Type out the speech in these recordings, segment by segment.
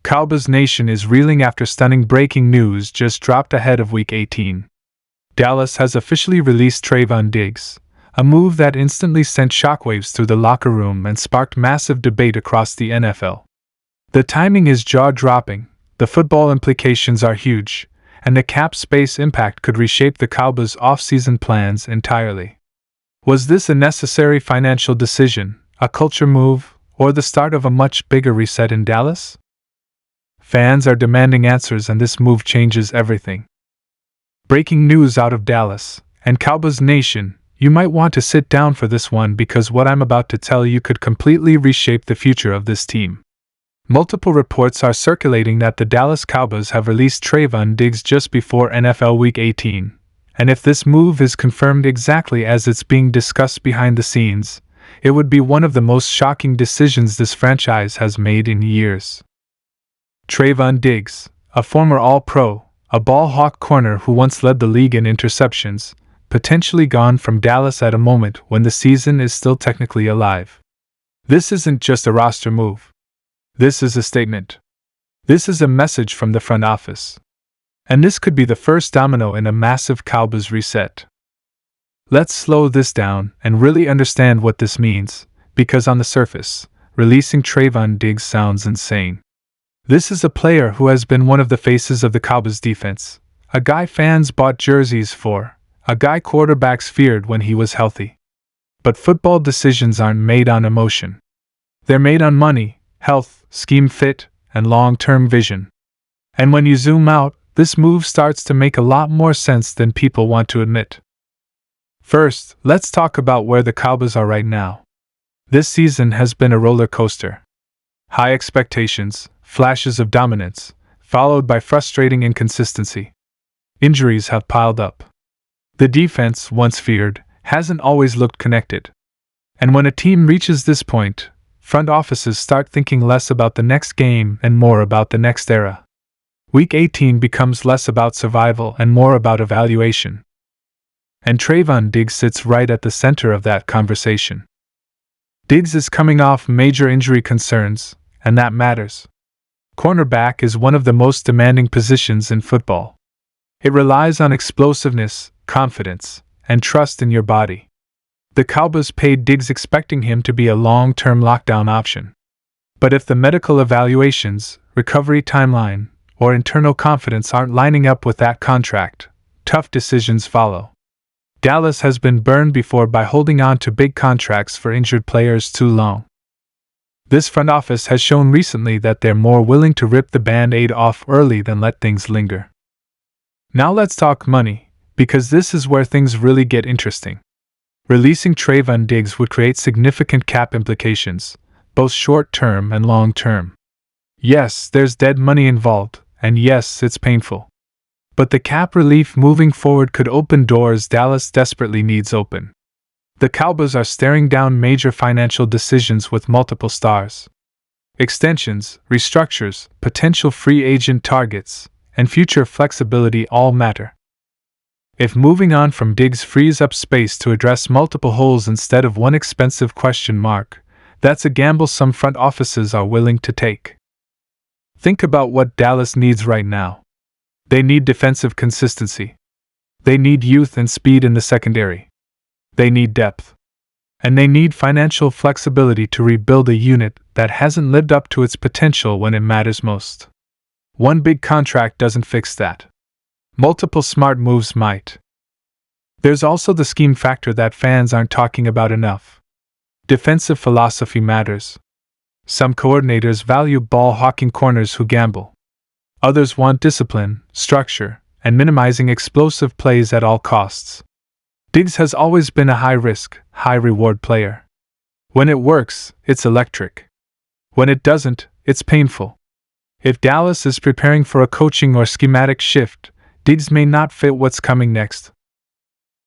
Cowboys Nation is reeling after stunning breaking news just dropped ahead of Week 18. Dallas has officially released Trevon Diggs, a move that instantly sent shockwaves through the locker room and sparked massive debate across the NFL. The timing is jaw-dropping, the football implications are huge, and the cap space impact could reshape the Cowboys' off-season plans entirely. Was this a necessary financial decision, a culture move, or the start of a much bigger reset in Dallas? Fans are demanding answers, and this move changes everything. Breaking news out of Dallas, and Cowboys Nation, you might want to sit down for this one because what I'm about to tell you could completely reshape the future of this team. Multiple reports are circulating that the Dallas Cowboys have released Trevon Diggs just before NFL Week 18, and if this move is confirmed exactly as it's being discussed behind the scenes, it would be one of the most shocking decisions this franchise has made in years. Trevon Diggs, a former All-Pro, a ball-hawk corner who once led the league in interceptions, potentially gone from Dallas at a moment when the season is still technically alive. This isn't just a roster move. This is a statement. This is a message from the front office. And this could be the first domino in a massive Cowboys reset. Let's slow this down and really understand what this means, because on the surface, releasing Trevon Diggs sounds insane. This is a player who has been one of the faces of the Cowboys defense, a guy fans bought jerseys for, a guy quarterbacks feared when he was healthy. But football decisions aren't made on emotion. They're made on money, health, scheme fit, and long-term vision. And when you zoom out, this move starts to make a lot more sense than people want to admit. First, let's talk about where the Cowboys are right now. This season has been a roller coaster. High expectations, flashes of dominance, followed by frustrating inconsistency. Injuries have piled up. The defense, once feared, hasn't always looked connected. And when a team reaches this point, front offices start thinking less about the next game and more about the next era. Week 18 becomes less about survival and more about evaluation. And Trevon Diggs sits right at the center of that conversation. Diggs is coming off major injury concerns, and that matters. Cornerback is one of the most demanding positions in football. It relies on explosiveness, confidence, and trust in your body. The Cowboys paid Diggs expecting him to be a long-term lockdown option. But if the medical evaluations, recovery timeline, or internal confidence aren't lining up with that contract, tough decisions follow. Dallas has been burned before by holding on to big contracts for injured players too long. This front office has shown recently that they're more willing to rip the Band-Aid off early than let things linger. Now let's talk money, because this is where things really get interesting. Releasing Trevon Diggs would create significant cap implications, both short-term and long-term. Yes, there's dead money involved, and yes, it's painful. But the cap relief moving forward could open doors Dallas desperately needs open. The Cowboys are staring down major financial decisions with multiple stars. Extensions, restructures, potential free agent targets, and future flexibility all matter. If moving on from Diggs frees up space to address multiple holes instead of one expensive question mark, that's a gamble some front offices are willing to take. Think about what Dallas needs right now. They need defensive consistency. They need youth and speed in the secondary. They need depth. And they need financial flexibility to rebuild a unit that hasn't lived up to its potential when it matters most. One big contract doesn't fix that. Multiple smart moves might. There's also the scheme factor that fans aren't talking about enough. Defensive philosophy matters. Some coordinators value ball-hawking corners who gamble. Others want discipline, structure, and minimizing explosive plays at all costs. Diggs has always been a high-risk, high-reward player. When it works, it's electric. When it doesn't, it's painful. If Dallas is preparing for a coaching or schematic shift, Diggs may not fit what's coming next.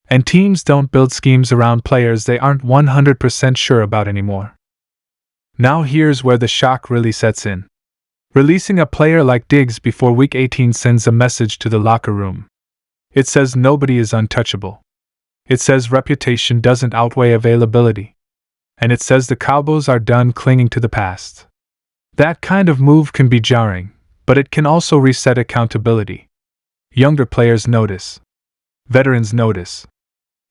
And teams don't build schemes around players they aren't 100% sure about anymore. Now here's where the shock really sets in. Releasing a player like Diggs before Week 18 sends a message to the locker room. It says nobody is untouchable. It says reputation doesn't outweigh availability. And it says the Cowboys are done clinging to the past. That kind of move can be jarring, but it can also reset accountability. Younger players notice. Veterans notice.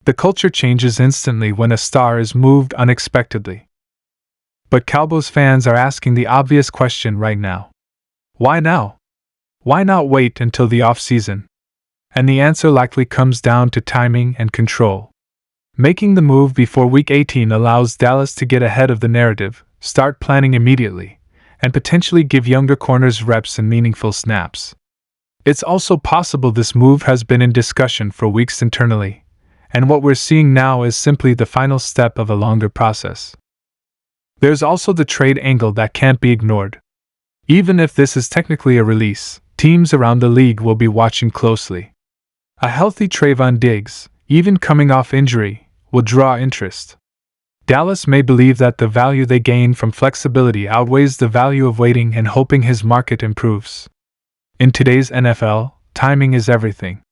The culture changes instantly when a star is moved unexpectedly. But Cowboys fans are asking the obvious question right now. Why now? Why not wait until the off-season? And the answer likely comes down to timing and control. Making the move before Week 18 allows Dallas to get ahead of the narrative, start planning immediately, and potentially give younger corners reps and meaningful snaps. It's also possible this move has been in discussion for weeks internally, and what we're seeing now is simply the final step of a longer process. There's also the trade angle that can't be ignored. Even if this is technically a release, teams around the league will be watching closely. A healthy Trevon Diggs, even coming off injury, will draw interest. Dallas may believe that the value they gain from flexibility outweighs the value of waiting and hoping his market improves. In today's NFL, timing is everything.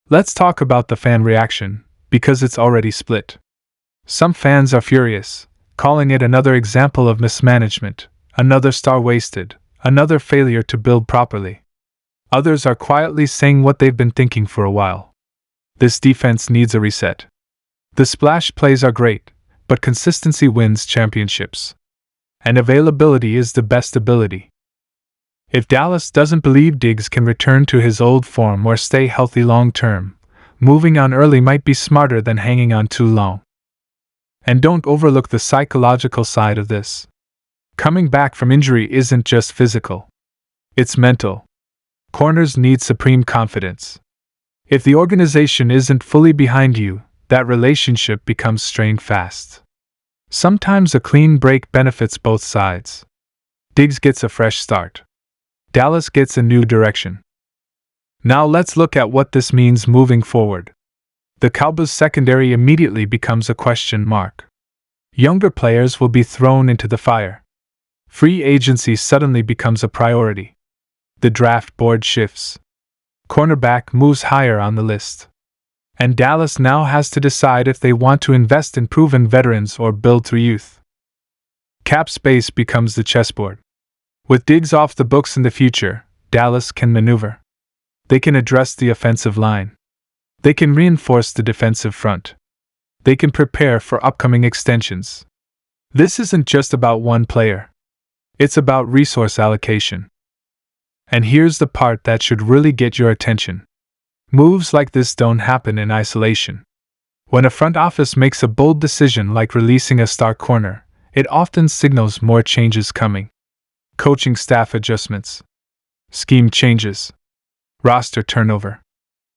Let's talk about the fan reaction, because it's already split. Some fans are furious, calling it another example of mismanagement, another star wasted, another failure to build properly. Others are quietly saying what they've been thinking for a while. This defense needs a reset. The splash plays are great, but consistency wins championships. And availability is the best ability. If Dallas doesn't believe Diggs can return to his old form or stay healthy long term, moving on early might be smarter than hanging on too long. And don't overlook the psychological side of this. Coming back from injury isn't just physical. It's mental. Corners need supreme confidence. If the organization isn't fully behind you, that relationship becomes strained fast. Sometimes a clean break benefits both sides. Diggs gets a fresh start. Dallas gets a new direction. Now let's look at what this means moving forward. The Cowboys' secondary immediately becomes a question mark. Younger players will be thrown into the fire. Free agency suddenly becomes a priority. The draft board shifts. Cornerback moves higher on the list. And Dallas now has to decide if they want to invest in proven veterans or build through youth. Cap space becomes the chessboard. With Diggs off the books in the future, Dallas can maneuver. They can address the offensive line. They can reinforce the defensive front. They can prepare for upcoming extensions. This isn't just about one player. It's about resource allocation. And here's the part that should really get your attention. Moves like this don't happen in isolation. When a front office makes a bold decision like releasing a star corner, it often signals more changes coming. Coaching staff adjustments. Scheme changes. Roster turnover.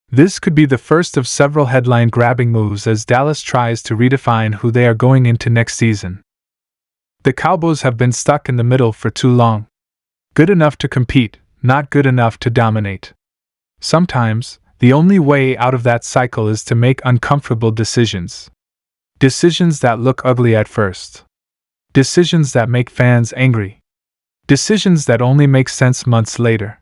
This could be the first of several headline-grabbing moves as Dallas tries to redefine who they are going into next season. The Cowboys have been stuck in the middle for too long. Good enough to compete, not good enough to dominate. Sometimes, the only way out of that cycle is to make uncomfortable decisions. Decisions that look ugly at first. Decisions that make fans angry. Decisions that only make sense months later.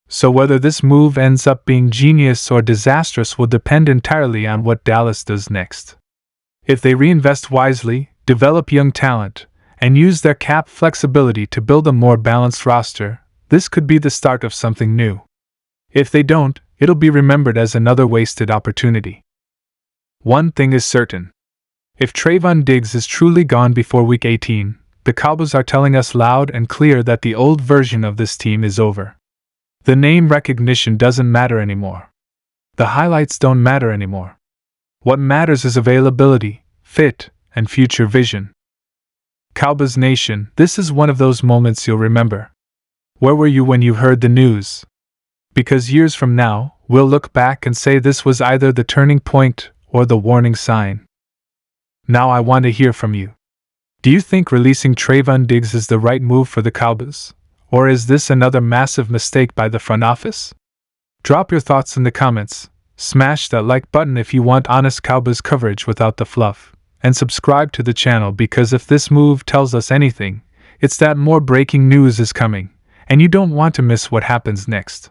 So whether this move ends up being genius or disastrous will depend entirely on what Dallas does next. If they reinvest wisely, develop young talent, and use their cap flexibility to build a more balanced roster, this could be the start of something new. If they don't, it'll be remembered as another wasted opportunity. One thing is certain. If Trevon Diggs is truly gone before Week 18, the Cowboys are telling us loud and clear that the old version of this team is over. The name recognition doesn't matter anymore. The highlights don't matter anymore. What matters is availability, fit, and future vision. Cowboys Nation, this is one of those moments you'll remember. Where were you when you heard the news? Because years from now, we'll look back and say this was either the turning point or the warning sign. Now I want to hear from you. Do you think releasing Trevon Diggs is the right move for the Cowboys? Or is this another massive mistake by the front office? Drop your thoughts in the comments, smash that like button if you want honest Cowboys coverage without the fluff, and subscribe to the channel because if this move tells us anything, it's that more breaking news is coming, and you don't want to miss what happens next.